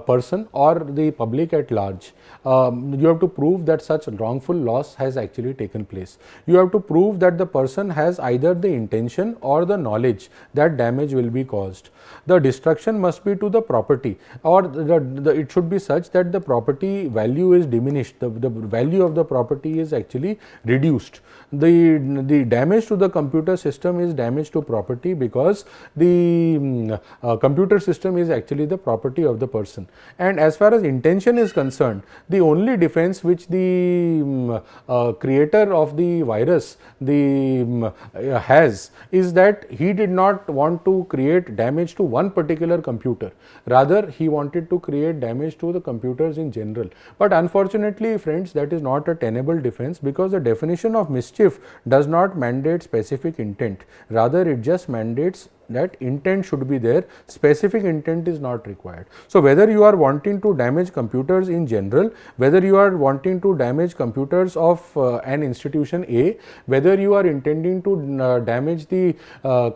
person or the public at large. You have to prove that such wrongful loss has actually taken place. You have to prove that the person has either the intention or the knowledge that damage will be caused. The destruction must be to the property, or it should be such that the property value is diminished, the value of the property is actually reduced. The damage to the computer system is damage to property because the computer system is actually the property of the person. And as far as intention is concerned, the only defense which the creator of the virus has is that he did not want to create damage to one particular computer. Rather, he wanted to create damage to the computers in general. But unfortunately, friends, that is not a tenable defense, because the definition of mischief does not mandate specific intent. Rather, it just mandates that intent should be there, specific intent is not required. So, whether you are wanting to damage computers in general, whether you are wanting to damage computers of an institution A, whether you are intending to damage the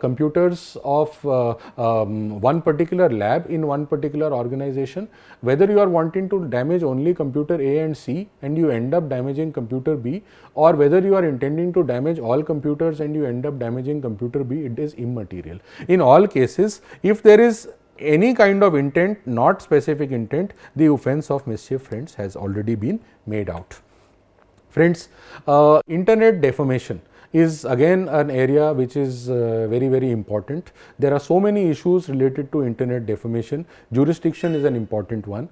computers of one particular lab in one particular organization, whether you are wanting to damage only computer A and C and you end up damaging computer B, or whether you are intending to damage all computers and you end up damaging computer B, it is immaterial. In all cases, if there is any kind of intent, not specific intent, the offense of mischief, friends, has already been made out. Friends, internet defamation is again an area which is very important. There are so many issues related to internet defamation. Jurisdiction is an important one.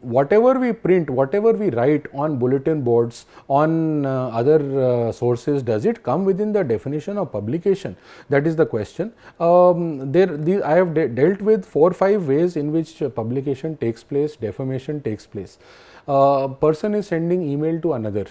Whatever we print, whatever we write on bulletin boards, on other sources, does it come within the definition of publication? That is the question. I have dealt with 4 or 5 ways in which publication takes place, defamation takes place. Person is sending email to another.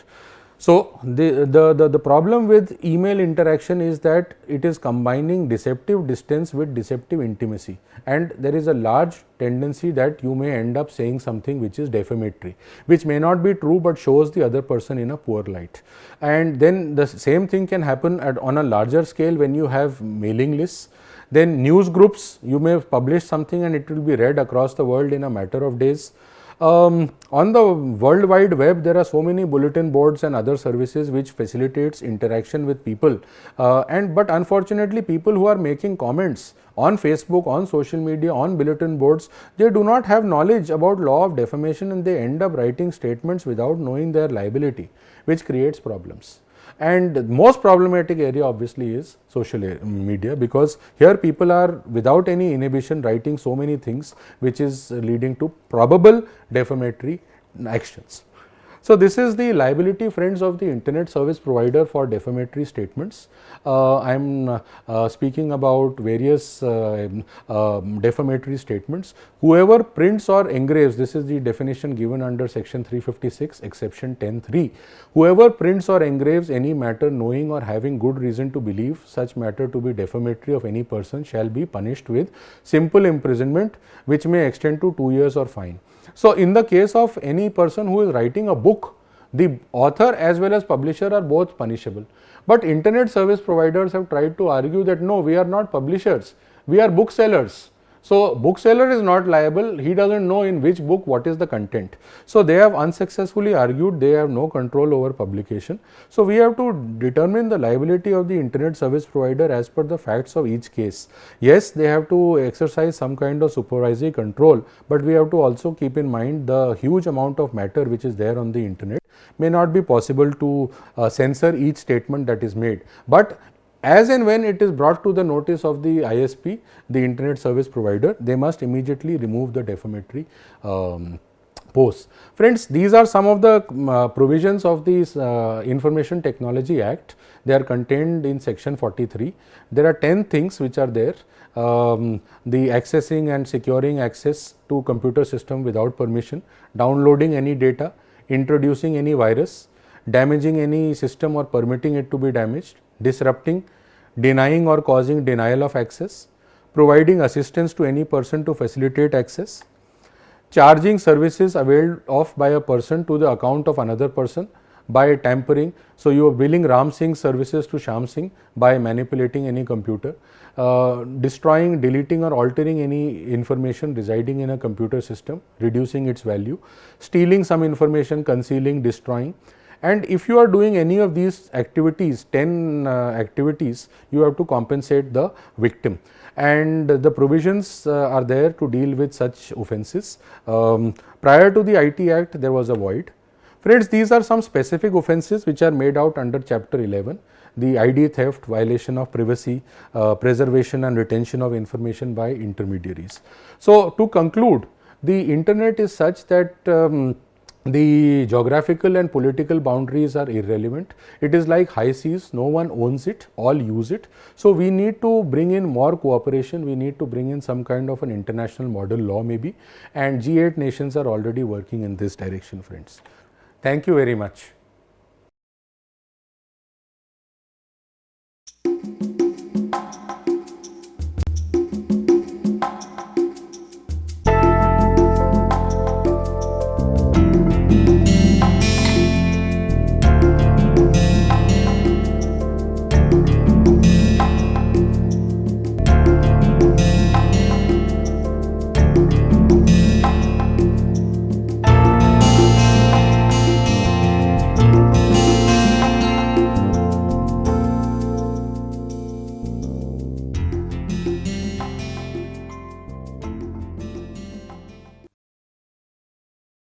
So, the problem with email interaction is that it is combining deceptive distance with deceptive intimacy, and there is a large tendency that you may end up saying something which is defamatory, which may not be true but shows the other person in a poor light. And then the same thing can happen on a larger scale when you have mailing lists. Then news groups, you may publish something and it will be read across the world in a matter of days. On the World Wide Web, there are so many bulletin boards and other services which facilitates interaction with people, but unfortunately people who are making comments on Facebook, on social media, on bulletin boards, they do not have knowledge about law of defamation and they end up writing statements without knowing their liability, which creates problems. And the most problematic area obviously is social media, because here people are without any inhibition writing so many things which is leading to probable defamatory actions. So, this is the liability, friends, of the internet service provider for defamatory statements. I am speaking about various defamatory statements. Whoever prints or engraves, this is the definition given under section 356, exception 10(3). Whoever prints or engraves any matter knowing or having good reason to believe such matter to be defamatory of any person shall be punished with simple imprisonment, which may extend to 2 years or fine. So, in the case of any person who is writing a book, the author as well as publisher are both punishable. But internet service providers have tried to argue that no, we are not publishers, we are booksellers. So, bookseller is not liable, he does not know in which book what is the content. So, they have unsuccessfully argued they have no control over publication. So, we have to determine the liability of the internet service provider as per the facts of each case. Yes, they have to exercise some kind of supervisory control, but we have to also keep in mind the huge amount of matter which is there on the internet. May not be possible to censor each statement that is made, but as and when it is brought to the notice of the ISP, the internet service provider, they must immediately remove the defamatory posts. Friends, these are some of the provisions of the Information Technology Act. They are contained in section 43. There are 10 things which are there. The accessing and securing access to computer system without permission, downloading any data, introducing any virus, damaging any system or permitting it to be damaged, disrupting, denying or causing denial of access, providing assistance to any person to facilitate access, charging services availed of by a person to the account of another person by tampering. So, you are billing Ram Singh's services to Sham Singh by manipulating any computer, destroying, deleting or altering any information residing in a computer system, reducing its value, stealing some information, concealing, destroying. And if you are doing any of these activities, 10 activities, you have to compensate the victim. And the provisions are there to deal with such offences. Prior to the IT Act, there was a void. Friends, these are some specific offences which are made out under chapter 11. the ID theft, violation of privacy, preservation and retention of information by intermediaries. So, to conclude, the internet is such that the geographical and political boundaries are irrelevant. It is like high seas, no one owns it, all use it. So, we need to bring in more cooperation, we need to bring in some kind of an international model law maybe, and G8 nations are already working in this direction, friends. Thank you very much.